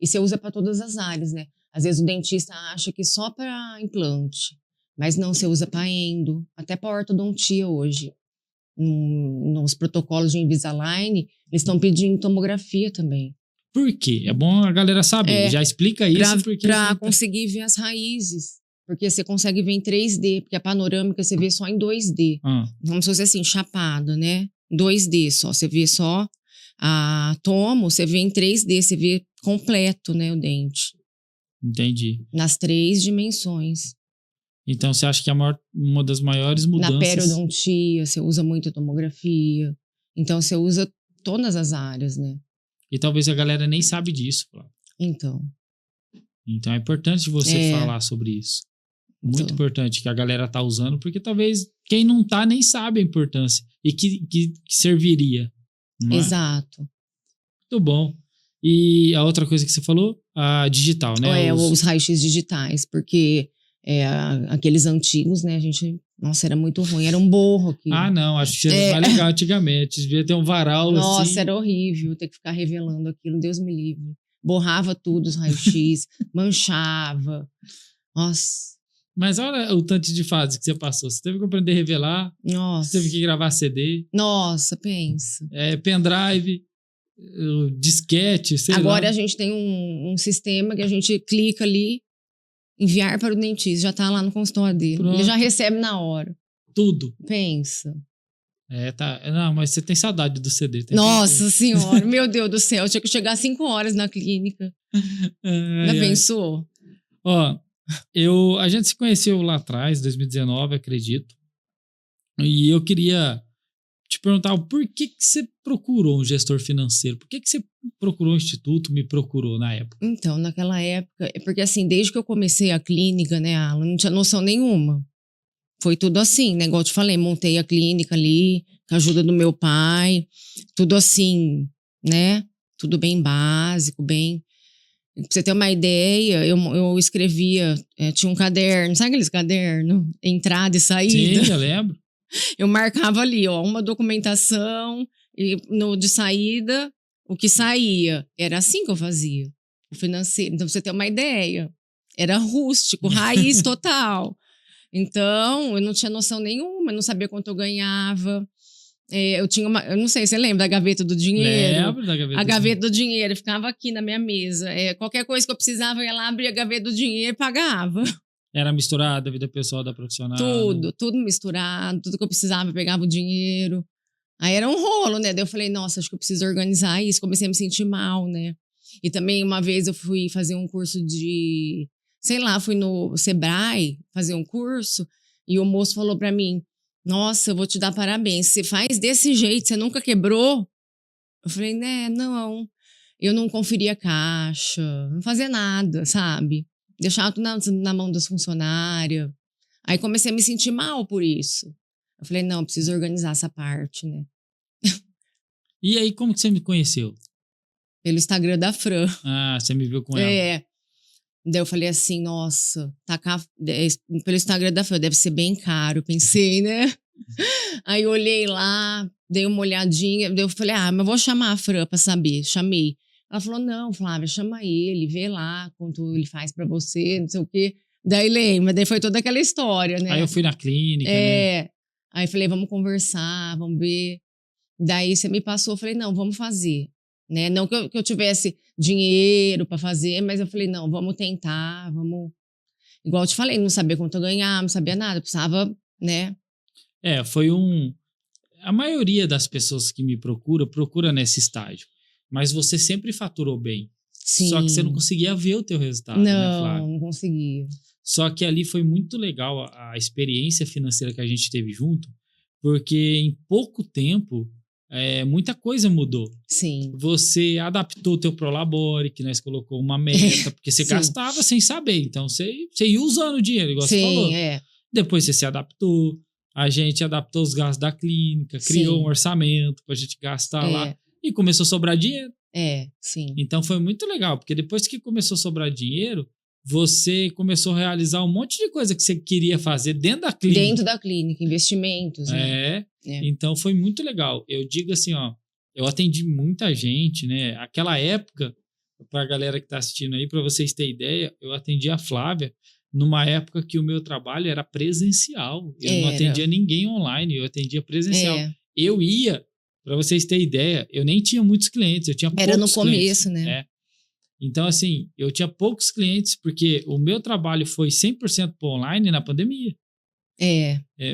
E você usa para todas as áreas, né? Às vezes o dentista acha que só para implante, mas não, você usa para endo, até para ortodontia hoje. Nos protocolos de Invisalign, eles estão pedindo tomografia também. Por quê? É bom a galera saber. Já explica isso. Para conseguir ver as raízes. Porque você consegue ver em 3D, porque a panorâmica você vê só em 2D. Como se fosse assim, chapado, né? 2D só. Você vê só a tomo, você vê em 3D, você vê completo, né, o dente. Entendi. Nas 3 dimensões. Então, você acha que uma das maiores mudanças... Na periodontia, você usa muito a tomografia. Então, você usa todas as áreas, né? E talvez a galera nem sabe disso, Flávio. Então é importante você falar sobre isso. Muito importante que a galera tá usando, porque talvez quem não tá nem sabe a importância e que serviria. Exato. Muito bom. E a outra coisa que você falou, a digital, né? Os raios-x digitais, porque aqueles antigos, né, a gente Nossa, era muito ruim. Era um borro aqui. Ah, não. Acho que era mais legal antigamente. Devia ter um varal Nossa, assim. era horrível ter que ficar revelando aquilo. Deus me livre. Borrava tudo, os raios-x. Manchava. Nossa. Mas olha o tanto de fase que você passou. Você teve que aprender a revelar. Nossa. Você teve que gravar CD. Nossa, pensa. Pendrive. Disquete, sei lá. Agora a gente tem um sistema que a gente clica ali, enviar para o dentista, já tá lá no consultório dele. Pronto. Ele já recebe na hora. Tudo. Pensa. Tá. Não, mas você tem saudade do CD. Nossa senhora, meu Deus do céu. Eu tinha que chegar às 5 horas na clínica. Já pensou? Ó, a gente se conheceu lá atrás, 2019, acredito. E eu queria te perguntar o porquê que você procurou um gestor financeiro? Por que você procurou um instituto, me procurou na época? Então, naquela época, porque assim, desde que eu comecei a clínica, né, Alan, não tinha noção nenhuma. Foi tudo assim, né, igual eu te falei, montei a clínica ali, com a ajuda do meu pai, tudo assim, né, tudo bem básico, bem... Pra você ter uma ideia, eu escrevia, tinha um caderno, sabe aqueles cadernos? Entrada e saída? Sim, eu lembro. Eu marcava ali, ó, uma documentação e de saída, o que saía. Era assim que eu fazia, o financeiro. Então, pra você ter uma ideia, era rústico, raiz total. Então, eu não tinha noção nenhuma, eu não sabia quanto eu ganhava. Eu tinha eu não sei, você lembra da gaveta do dinheiro? Lembro da gaveta. A gaveta do dinheiro ficava aqui na minha mesa. Qualquer coisa que eu precisava, eu ia lá, abria a gaveta do dinheiro e pagava. Era misturada a vida pessoal da profissional. Tudo misturado, tudo que eu precisava, eu pegava o dinheiro. Aí era um rolo, né? Daí eu falei, nossa, acho que eu preciso organizar isso. Comecei a me sentir mal, né? E também uma vez eu fui fazer um curso de... Sei lá, fui no Sebrae fazer um curso e o moço falou pra mim, nossa, eu vou te dar parabéns. Você faz desse jeito, você nunca quebrou? Eu falei, né, não. Eu não conferia caixa, não fazia nada, sabe? Deixava tudo na mão das funcionárias. Aí comecei a me sentir mal por isso. Eu falei, não, preciso organizar essa parte, né? E aí, como que você me conheceu? Pelo Instagram da Fran. Ah, você me viu com ela. Daí eu falei assim, nossa, pelo Instagram da Fran, deve ser bem caro. Pensei, né? Aí eu olhei lá, dei uma olhadinha. Daí eu falei, mas vou chamar a Fran pra saber. Chamei. Ela falou, não, Flávia, chama ele, vê lá quanto ele faz pra você, não sei o quê. Daí lembra, daí foi toda aquela história, né? Aí eu fui na clínica, né? Aí falei, vamos conversar, vamos ver. Daí você me passou, eu falei, não, vamos fazer. Né? Não que eu tivesse dinheiro pra fazer, mas eu falei, não, vamos tentar, vamos... Igual eu te falei, não sabia quanto eu ganhava, não sabia nada, precisava, né? Foi A maioria das pessoas que me procura nesse estágio. Mas você sempre faturou bem. Sim. Só que você não conseguia ver o teu resultado, né, Flávia? Não conseguia. Só que ali foi muito legal a experiência financeira que a gente teve junto, porque em pouco tempo, muita coisa mudou. Sim. Você adaptou o teu Prolabore, que nós colocou uma meta, porque você gastava sem saber. Então, você ia usando o dinheiro, igual você falou. Depois você se adaptou, a gente adaptou os gastos da clínica, criou um orçamento pra gente gastar lá. E começou a sobrar dinheiro. Sim. Então foi muito legal, porque depois que começou a sobrar dinheiro, você começou a realizar um monte de coisa que você queria fazer dentro da clínica. Dentro da clínica, investimentos. Né? Então foi muito legal. Eu digo assim, eu atendi muita gente, né? Aquela época, pra galera que tá assistindo aí, pra vocês terem ideia, eu atendi a Flávia numa época que o meu trabalho era presencial. Eu não atendia ninguém online, eu atendia presencial. Eu ia... Para vocês terem ideia, eu nem tinha muitos clientes, eu tinha poucos clientes. Era no começo, né? Então, assim, eu tinha poucos clientes porque o meu trabalho foi 100% pro online na pandemia.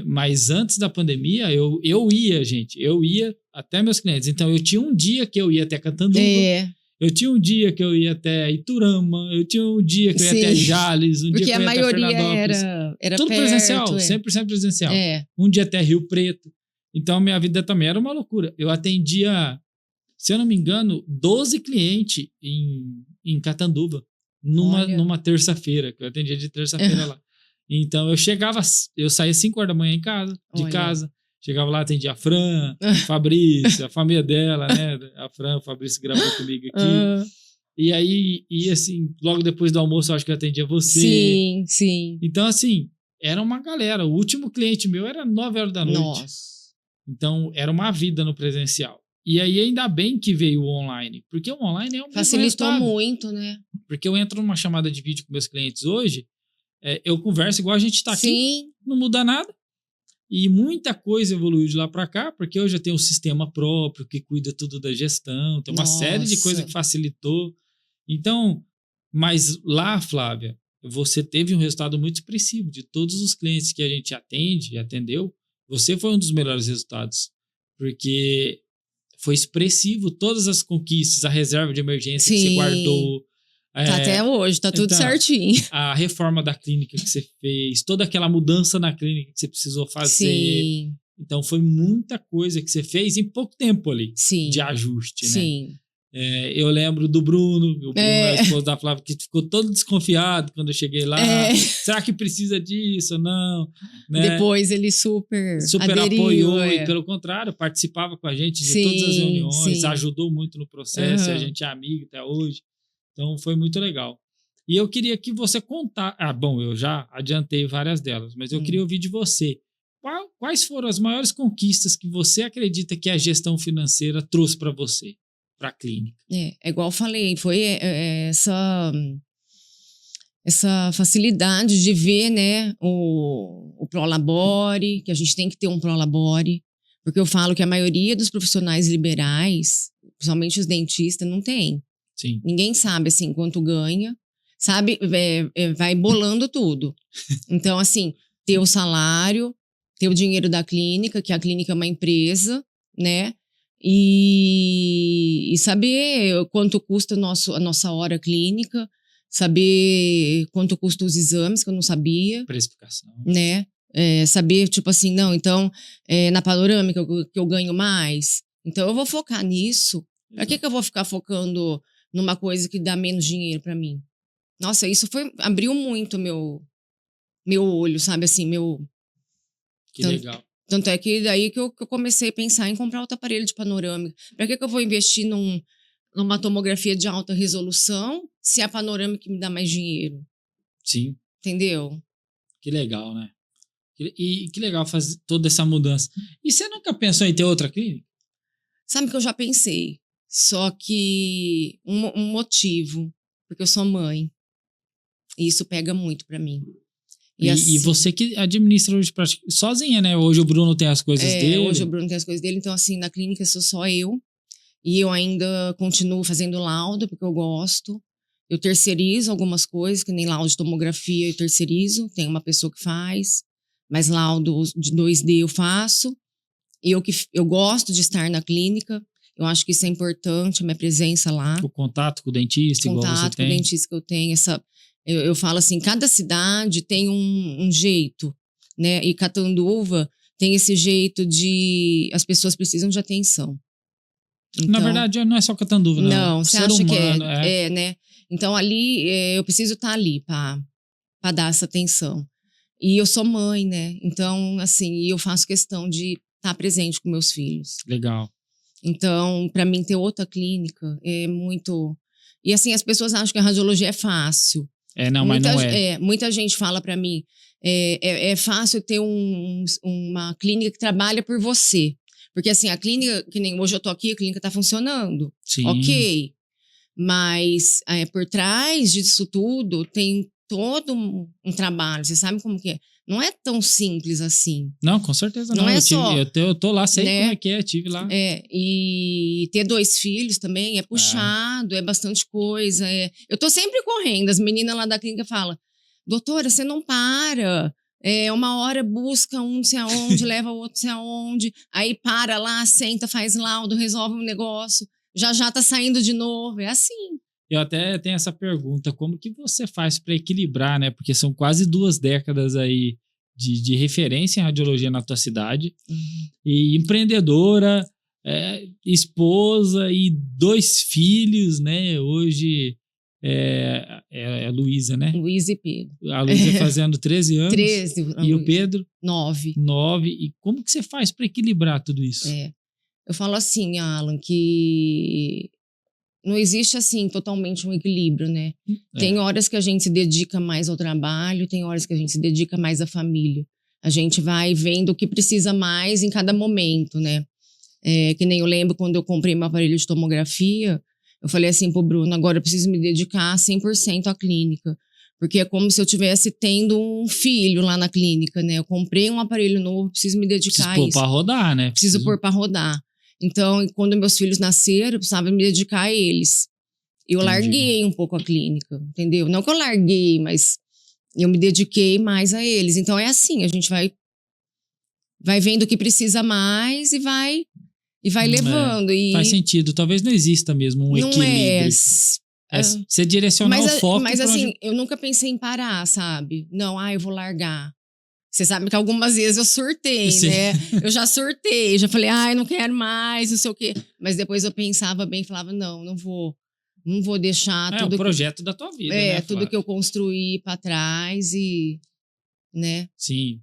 Mas antes da pandemia, eu ia até meus clientes. Então, eu tinha um dia que eu ia até Catanduva, eu tinha um dia que eu ia até Iturama, eu tinha um dia que eu ia até Jales, um dia que eu ia até Fernandópolis. Era tudo perto, presencial, 100% presencial. Um dia até Rio Preto. Então, minha vida também era uma loucura. Eu atendia, se eu não me engano, 12 clientes em Catanduva, numa terça-feira, que eu atendia de terça-feira lá. Então, eu saía 5 horas da manhã de casa, chegava lá, atendia a Fran, a Fabrício, a família dela, né? A Fran, o Fabrício gravou comigo aqui. E aí, assim, logo depois do almoço, eu acho que eu atendia você. Sim. Então, assim, era uma galera. O último cliente meu era 9 horas da noite. Nossa. Então, era uma vida no presencial. E aí, ainda bem que veio o online, porque o online é um Facilitou resultado. muito, né? Porque eu entro numa chamada de vídeo com meus clientes hoje, eu converso igual a gente está aqui, Sim, não muda nada. E muita coisa evoluiu de lá para cá, porque eu já tenho um sistema próprio que cuida tudo da gestão, tem uma série de coisas que facilitou. Então, mas lá, Flávia, você teve um resultado muito expressivo. De todos os clientes que a gente atende e atendeu, você foi um dos melhores resultados, porque foi expressivo todas as conquistas, a reserva de emergência que você guardou. Tá até hoje, tá tudo então, certinho. A reforma da clínica que você fez, toda aquela mudança na clínica que você precisou fazer. Sim. Então, foi muita coisa que você fez em pouco tempo ali, Sim. de ajuste, né? Sim. Eu lembro do Bruno, o Bruno é a esposa da Flávia, que ficou todo desconfiado quando eu cheguei lá. Será que precisa disso ou não? Né? Depois ele super aderiu, apoiou e, pelo contrário, participava com a gente de todas as reuniões, ajudou muito no processo, e a gente é amigo até hoje. Então, foi muito legal. E eu queria que você contasse... bom, eu já adiantei várias delas, mas eu queria ouvir de você. Quais foram as maiores conquistas que você acredita que a gestão financeira trouxe para você, para a clínica? É igual eu falei, foi essa facilidade de ver, né, o Prolabore, que a gente tem que ter um Prolabore, porque eu falo que a maioria dos profissionais liberais, principalmente os dentistas, não tem. Sim. Ninguém sabe, assim, quanto ganha, sabe? Vai bolando tudo. Então, assim, ter o salário, ter o dinheiro da clínica, que a clínica é uma empresa, né? E saber quanto custa a nossa hora clínica, saber quanto custa os exames, que eu não sabia. Precificação. Né? Saber, tipo assim, não, então, na panorâmica que eu ganho mais, então eu vou focar nisso. Pra que eu vou ficar focando numa coisa que dá menos dinheiro pra mim? Nossa, isso abriu muito meu olho, sabe, assim, Que legal. Tanto é que daí que eu comecei a pensar em comprar outro aparelho de panorâmica. Pra que eu vou investir numa tomografia de alta resolução se a panorâmica me dá mais dinheiro? Sim. Entendeu? Que legal, né? E que legal fazer toda essa mudança. E você nunca pensou em ter outra clínica? Sabe que eu já pensei. Só que um motivo, porque eu sou mãe. E isso pega muito pra mim. E você que administra hoje sozinha, né? Hoje o Bruno tem as coisas dele. Hoje o Bruno tem as coisas dele. Então, assim, na clínica sou só eu. E eu ainda continuo fazendo laudo, porque eu gosto. Eu terceirizo algumas coisas, que nem laudo de tomografia eu terceirizo. Tem uma pessoa que faz. Mas laudo de 2D eu faço. E eu gosto de estar na clínica. Eu acho que isso é importante, a minha presença lá. O contato com o dentista, igual você tem. O contato com o dentista que eu tenho. Eu falo assim, cada cidade tem um jeito, né? E Catanduva tem esse jeito de... As pessoas precisam de atenção. Então, na verdade, não é só Catanduva, não. Não, você acha humano, que né? Então, ali, eu preciso estar ali para dar essa atenção. E eu sou mãe, né? Então, assim, eu faço questão de estar presente com meus filhos. Legal. Então, para mim, ter outra clínica é muito... E assim, as pessoas acham que a radiologia é fácil. Mas não é. Muita gente fala para mim, é fácil ter uma clínica que trabalha por você. Porque assim, a clínica, que nem hoje eu tô aqui, a clínica tá funcionando. Sim. Ok. Mas por trás disso tudo tem todo um trabalho. Você sabe como que é? Não é tão simples assim. Não, com certeza não. Não é só... Eu tô lá, sei né? como é que é, tive lá. E ter 2 filhos também é puxado, é bastante coisa. Eu tô sempre correndo. As meninas lá da clínica falam, doutora, você não para. Uma hora busca um não sei aonde, leva o outro não sei aonde. Aí para lá, senta, faz laudo, resolve um negócio. Já tá saindo de novo. É assim. Eu até tenho essa pergunta, como que você faz para equilibrar, né? Porque são quase 2 décadas aí de referência em radiologia na tua cidade. E empreendedora, esposa e 2 filhos, né? Hoje é a Luísa, né? Luísa e Pedro. A Luísa fazendo 13 anos. 13. E o Pedro? 9. 9. E como que você faz para equilibrar tudo isso? Eu falo assim, Alan, que não existe, assim, totalmente um equilíbrio, né? Tem horas que a gente se dedica mais ao trabalho, tem horas que a gente se dedica mais à família. A gente vai vendo o que precisa mais em cada momento, né? Que nem eu lembro quando eu comprei meu aparelho de tomografia, eu falei assim pro Bruno, agora eu preciso me dedicar 100% à clínica. Porque é como se eu estivesse tendo um filho lá na clínica, né? Eu comprei um aparelho novo, preciso me dedicar a isso. Preciso pôr pra rodar, né? Preciso pôr pra rodar. Então, quando meus filhos nasceram, eu precisava me dedicar a eles. Eu larguei um pouco a clínica, entendeu? Não que eu larguei, mas eu me dediquei mais a eles. Então, é assim, a gente vai vendo o que precisa mais e vai levando. Faz sentido. Talvez não exista mesmo um equilíbrio. Você direcionar o foco. Mas assim, eu nunca pensei em parar, sabe? Não, eu vou largar. Você sabe que algumas vezes eu surtei, Sim. né? Eu já surtei, já falei, não quero mais, não sei o quê. Mas depois eu pensava bem, falava, não vou deixar tudo. É o projeto da tua vida, né? Tudo que eu construí pra trás e, né? Sim.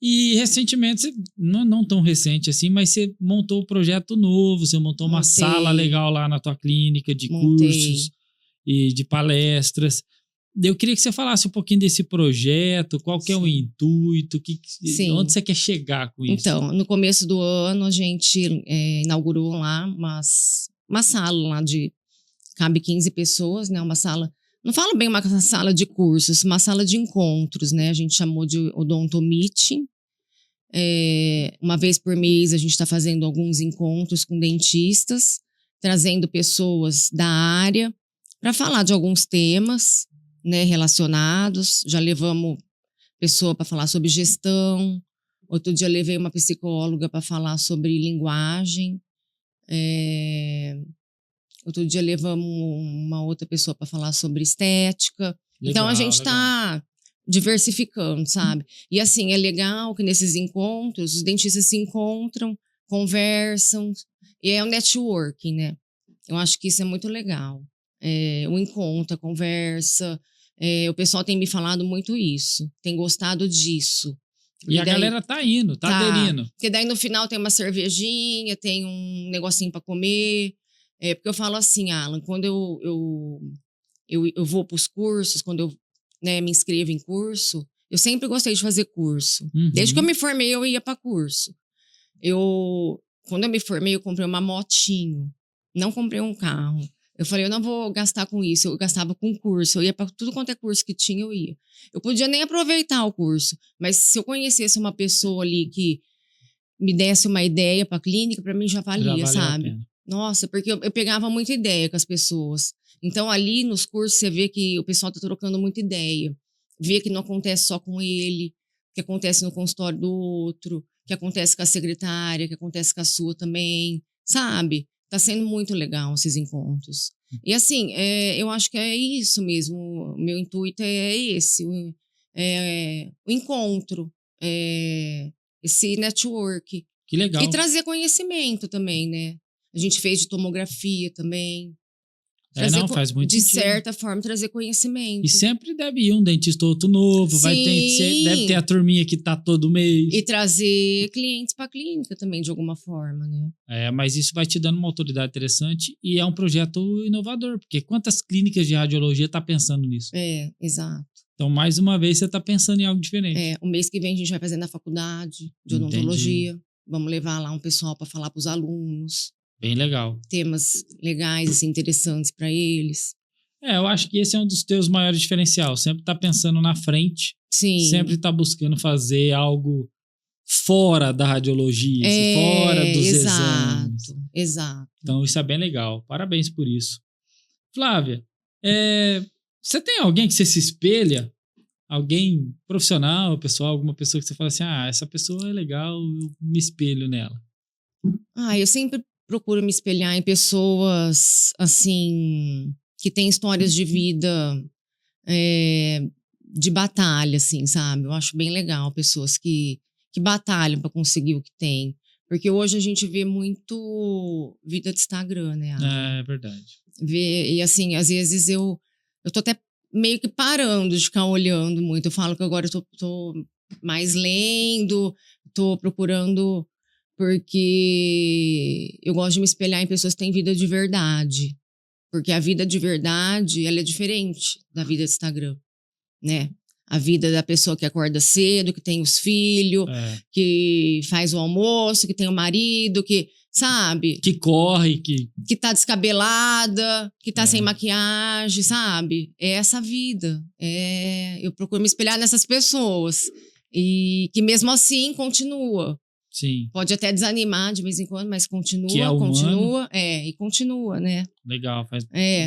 E recentemente, não tão recente assim, mas você montou um projeto novo, você montou uma sala legal lá na tua clínica de cursos e de palestras. Eu queria que você falasse um pouquinho desse projeto, qual que é o intuito, onde você quer chegar com isso? Então, no começo do ano, a gente inaugurou lá uma sala lá cabe 15 pessoas, né? Uma sala, não falo bem uma sala de cursos, uma sala de encontros, né? A gente chamou de Odonto Meeting. Uma vez por mês, a gente está fazendo alguns encontros com dentistas, trazendo pessoas da área para falar de alguns temas, né, relacionados. Já levamos pessoa para falar sobre gestão. Outro dia levei uma psicóloga para falar sobre linguagem. Outro dia levamos uma outra pessoa para falar sobre estética. Legal, então a gente está diversificando, sabe? E assim, é legal que nesses encontros os dentistas se encontram, conversam, e é um networking, né? Eu acho que isso é muito legal. O encontro, a conversa. O pessoal tem me falado muito isso, tem gostado disso. E a galera tá indo, tá aderindo. Porque daí no final tem uma cervejinha, tem um negocinho para comer. Porque eu falo assim, Alan, quando eu vou para os cursos, quando eu me inscrevo em curso, eu sempre gostei de fazer curso. Uhum. Desde que eu me formei, eu ia para curso. Quando eu me formei, eu comprei uma motinho, não comprei um carro. Eu falei, eu não vou gastar com isso. Eu gastava com curso. Eu ia para tudo quanto é curso que tinha, eu ia. Eu podia nem aproveitar o curso, mas se eu conhecesse uma pessoa ali que me desse uma ideia para a clínica, para mim já valia, sabe? Nossa, porque eu pegava muita ideia com as pessoas. Então, ali nos cursos, você vê que o pessoal tá trocando muita ideia. Vê que não acontece só com ele, que acontece no consultório do outro, que acontece com a secretária, que acontece com a sua também, sabe? Tá sendo muito legal esses encontros. E assim, eu acho que é isso mesmo. O meu intuito é esse, o encontro, esse network. Que legal. E trazer conhecimento também, né? A gente fez de tomografia também. Faz muito de sentido. certa forma, trazer conhecimento. E sempre deve ir um dentista ou outro novo. Deve ter a turminha que tá todo mês. E trazer clientes para a clínica também, de alguma forma, né? Mas isso vai te dando uma autoridade interessante e é um projeto inovador, porque quantas clínicas de radiologia tá pensando nisso? Exato. Então, mais uma vez, você tá pensando em algo diferente. O mês que vem a gente vai fazer na faculdade de odontologia. Entendi. Vamos levar lá um pessoal para falar para os alunos. Bem legal. Temas legais, assim, interessantes para eles. Eu acho que esse é um dos teus maiores diferenciais. Sempre tá pensando na frente. Sim. Sempre tá buscando fazer algo fora da radiologia, fora dos exames. Exato. Então, isso é bem legal. Parabéns por isso. Flávia, você tem alguém que você se espelha? Alguém profissional, pessoal, alguma pessoa que você fala assim, essa pessoa é legal, eu me espelho nela. Eu sempre procuro me espelhar em pessoas, assim, que têm histórias de vida de batalha, assim, sabe? Eu acho bem legal pessoas que batalham para conseguir o que tem. Porque hoje a gente vê muito vida de Instagram, né? É verdade. E assim, às vezes eu tô até meio que parando de ficar olhando muito. Eu falo que agora eu tô mais lendo, tô procurando... Porque eu gosto de me espelhar em pessoas que têm vida de verdade. Porque a vida de verdade, ela é diferente da vida do Instagram, né? A vida da pessoa que acorda cedo, que tem os filhos, que faz o almoço, que tem o marido, que, sabe? Que corre, que tá descabelada, que tá sem maquiagem, sabe? É essa vida. Eu procuro me espelhar nessas pessoas. E que mesmo assim continua. Sim. Pode até desanimar de vez em quando, mas continua, que é humano. continua. E continua, né? Legal,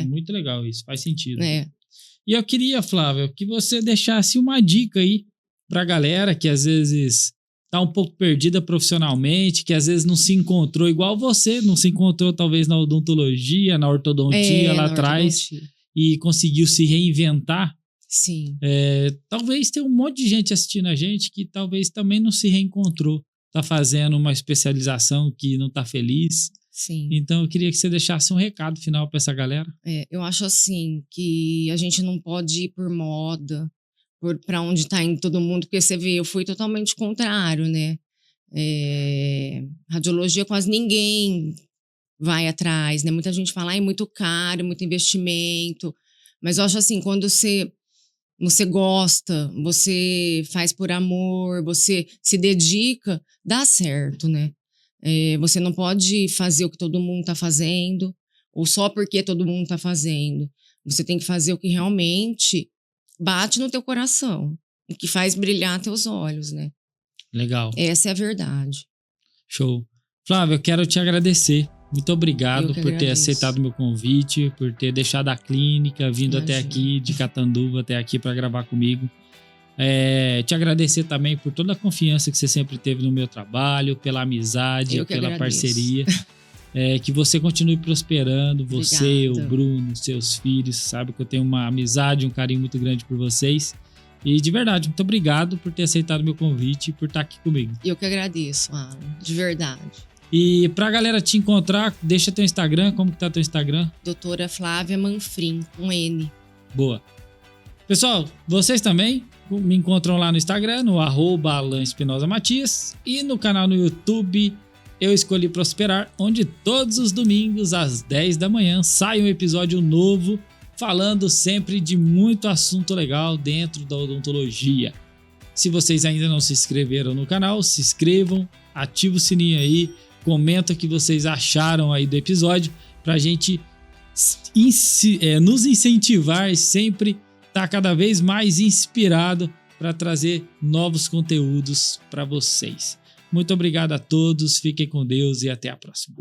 muito legal isso, faz sentido. E eu queria, Flávia, que você deixasse uma dica aí pra galera que às vezes tá um pouco perdida profissionalmente, que às vezes não se encontrou igual você, não se encontrou talvez na odontologia, na ortodontia lá atrás e conseguiu se reinventar. Sim. Talvez tenha um monte de gente assistindo a gente que talvez também não se reencontrou, tá fazendo uma especialização que não tá feliz. Sim. Então eu queria que você deixasse um recado final para essa galera. Eu acho assim que a gente não pode ir por moda, para onde tá indo todo mundo, porque você vê, eu fui totalmente contrário, né? Radiologia quase ninguém vai atrás, né? Muita gente fala, é muito caro, muito investimento, mas eu acho assim, quando você gosta, você faz por amor, você se dedica, dá certo, né? Você não pode fazer o que todo mundo tá fazendo, ou só porque todo mundo tá fazendo. Você tem que fazer o que realmente bate no teu coração, o que faz brilhar teus olhos, né? Legal. Essa é a verdade. Show. Flávia, eu quero te agradecer. Muito obrigado por ter aceitado o meu convite, por ter deixado a clínica, vindo até aqui, de Catanduva até aqui para gravar comigo. Te agradecer também por toda a confiança que você sempre teve no meu trabalho, pela amizade, pela parceria. Que você continue prosperando, você, o Bruno, seus filhos, sabe que eu tenho uma amizade, um carinho muito grande por vocês. E de verdade, muito obrigado por ter aceitado o meu convite e por estar aqui comigo. Eu que agradeço, Alan, de verdade. E pra galera te encontrar, deixa teu Instagram, como que tá teu Instagram? Doutora Flávia Manfrim, com N. Boa. Pessoal, vocês também me encontram lá no Instagram, no @AlanEspinosaMatias, e no canal no YouTube Eu Escolhi Prosperar, onde todos os domingos às 10 da manhã sai um episódio novo, falando sempre de muito assunto legal dentro da odontologia. Se vocês ainda não se inscreveram no canal, se inscrevam, ativa o sininho aí, comenta o que vocês acharam aí do episódio, pra gente nos incentivar e sempre estar cada vez mais inspirado para trazer novos conteúdos para vocês. Muito obrigado a todos, fiquem com Deus e até a próxima.